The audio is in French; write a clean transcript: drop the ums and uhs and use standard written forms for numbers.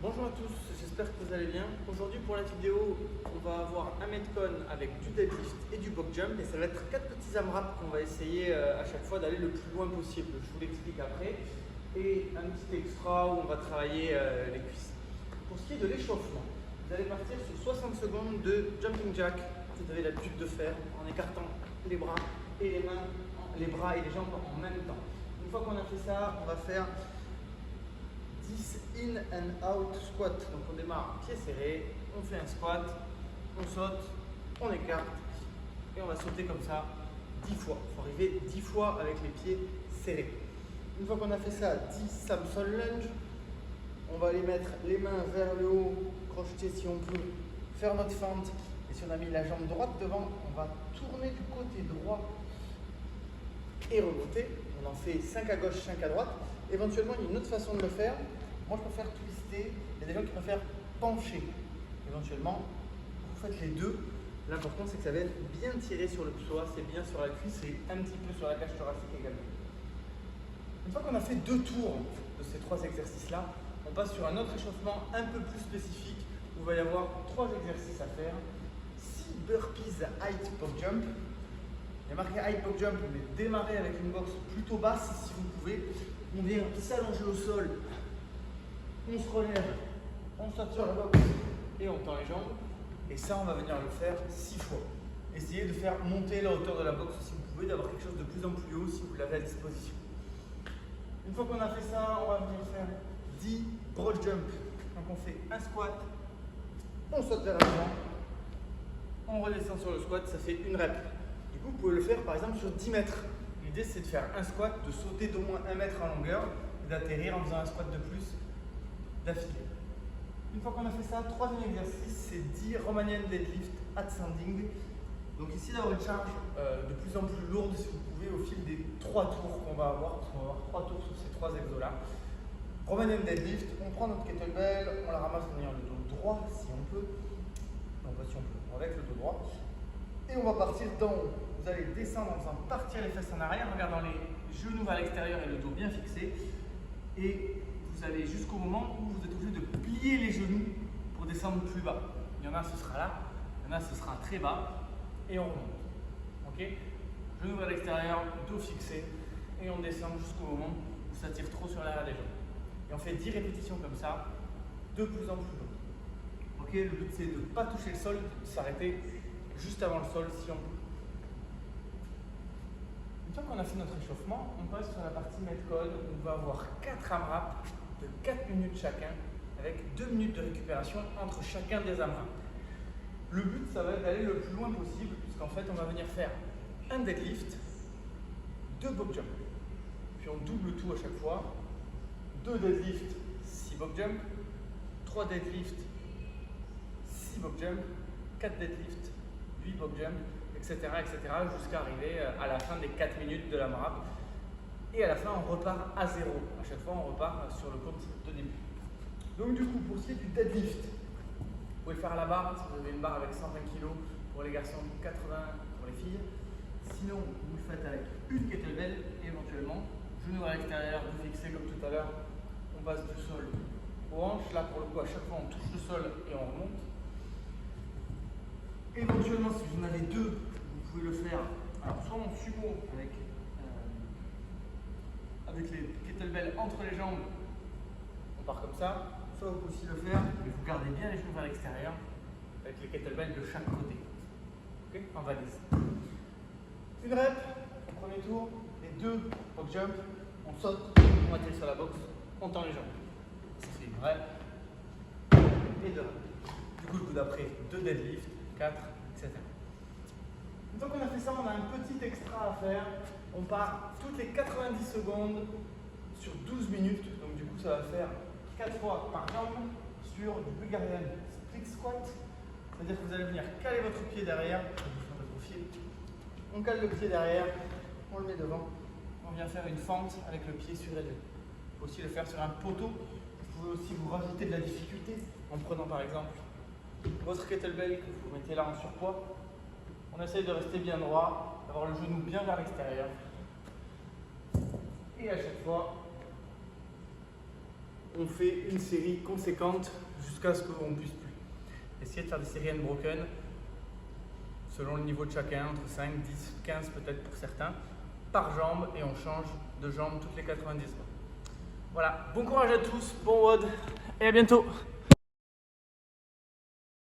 Bonjour à tous, j'espère que vous allez bien. Aujourd'hui pour la vidéo, on va avoir un Metcon avec du deadlift et du box jump et ça va être 4 petits AMRAP qu'on va essayer à chaque fois d'aller le plus loin possible. Je vous l'explique après. Et un petit extra où on va travailler les cuisses. Pour ce qui est de l'échauffement, vous allez partir sur 60 secondes de jumping jack. Vous avez l'habitude de faire en écartant les bras et les mains, les bras et les jambes en même temps. Une fois qu'on a fait ça, on va faire 10 in and out squat. Donc on démarre pied serré, on fait un squat, on saute, on écarte et on va sauter comme ça 10 fois. Il faut arriver 10 fois avec les pieds serrés. Une fois qu'on a fait ça, 10 Samson lunge, on va aller mettre les mains vers le haut, crocheter si on peut, faire notre fente. Et si on a mis la jambe droite devant, on va tourner du côté droit et remonter. On en fait 5 à gauche, 5 à droite. Éventuellement, il y a une autre façon de le faire. Moi, je préfère twister. Il y a des gens qui préfèrent pencher. Éventuellement, vous faites les deux. L'important, c'est que ça vienne bien tirer sur le psoas, c'est bien sur la cuisse et un petit peu sur la cage thoracique également. Une fois qu'on a fait 2 tours de ces 3 exercices-là, on passe sur un autre échauffement un peu plus spécifique où il va y avoir 3 exercices à faire. 6 burpees height pop jump. Il y a marqué height pop jump, mais démarrez avec une boxe plutôt basse si vous pouvez. On vient s'allonger au sol, on se relève, on saute sur la boxe et on tend les jambes. Et ça, on va venir le faire 6 fois. Essayez de faire monter la hauteur de la boxe si vous pouvez, d'avoir quelque chose de plus en plus haut si vous l'avez à disposition. Une fois qu'on a fait ça, on va venir faire 10 broad jump. Donc on fait un squat, on saute vers l'avant, on redescend sur le squat, ça fait une rep. Du coup, vous pouvez le faire par exemple sur 10 mètres. L'idée, c'est de faire un squat, de sauter d'au moins 1 mètre en longueur et d'atterrir en faisant un squat de plus d'affilée. Une fois qu'on a fait ça, troisième exercice, c'est 10 Romanian deadlift ascending. Donc ici, d'avoir une charge de plus en plus lourde si vous pouvez au fil des 3 tours qu'on va avoir, parce qu'on va avoir 3 tours sur ces 3 exos-là. Romanian deadlift, on prend notre kettlebell, on la ramasse en ayant le dos droit si on peut. Non, pas si on peut, avec le dos droit. Et on va partir d'en haut. Vous allez descendre en faisant partir les fesses en arrière, en gardant les genoux vers l'extérieur et le dos bien fixé. Et vous allez jusqu'au moment où vous êtes obligé de plier les genoux pour descendre plus bas. Il y en a, ce sera là. Il y en a, ce sera très bas. Et on remonte. Ok? Genoux vers l'extérieur, dos fixé. Et on descend jusqu'au moment où ça tire trop sur l'arrière des jambes. Et on fait 10 répétitions comme ça, de plus en plus lourd. Ok? Le but, c'est de ne pas toucher le sol, de s'arrêter juste avant le sol si on peut. Une fois qu'on a fait notre échauffement, on passe sur la partie Metcon où on va avoir 4 AMRAP de 4 minutes chacun avec 2 minutes de récupération entre chacun des AMRAP. Le but, ça va être d'aller le plus loin possible puisqu'en fait, on va venir faire un deadlift, 2 box jump. Puis on double tout à chaque fois. 2 deadlift, 6 box jump, 3 deadlift, 6 box jump, 4 deadlift, 8 box jump, etc. jusqu'à arriver à la fin des 4 minutes de l'AMRAP. Et à la fin, on repart à 0. À chaque fois, on repart sur le compte de début. Donc du coup, pour ce qui est du deadlift, vous pouvez le faire à la barre, si vous avez une barre avec 120 kg pour les garçons, 80 pour les filles. Sinon, vous le faites avec une kettlebell, éventuellement. Genoux à l'extérieur, vous fixez comme tout à l'heure. On passe du sol aux hanches. Là, pour le coup, à chaque fois, on touche le sol et on remonte. Éventuellement, si vous en avez 2, vous pouvez le faire alors, soit en sumo avec les kettlebells entre les jambes, on part comme ça. Soit vous pouvez aussi le faire, mais vous gardez bien les genoux vers l'extérieur avec les kettlebells de chaque côté. Ok? En valise. Une rep, au premier tour, les 2 box jump, on saute, on atterrit sur la boxe, on tend les jambes. Ça fait une rep et 2 reps. Du coup, le coup d'après, 2 deadlift, 4, etc. Une fois qu'on a fait ça, on a un petit extra à faire. On part toutes les 90 secondes sur 12 minutes. Donc du coup, ça va faire 4 fois par jambe sur du Bulgarian split squat. C'est-à-dire que vous allez venir caler votre pied derrière. On cale le pied derrière, on le met devant. On vient faire une fente avec le pied surélevé. Il faut aussi le faire sur un poteau. Vous pouvez aussi vous rajouter de la difficulté en prenant par exemple votre kettlebell que vous mettez là en surpoids. On essaye de rester bien droit, d'avoir le genou bien vers l'extérieur. Et à chaque fois, on fait une série conséquente jusqu'à ce qu'on ne puisse plus. Essayez de faire des séries unbroken selon le niveau de chacun, entre 5, 10, 15 peut-être pour certains, par jambe, et on change de jambe toutes les 90 secondes. Voilà, bon courage à tous, bon WOD et à bientôt.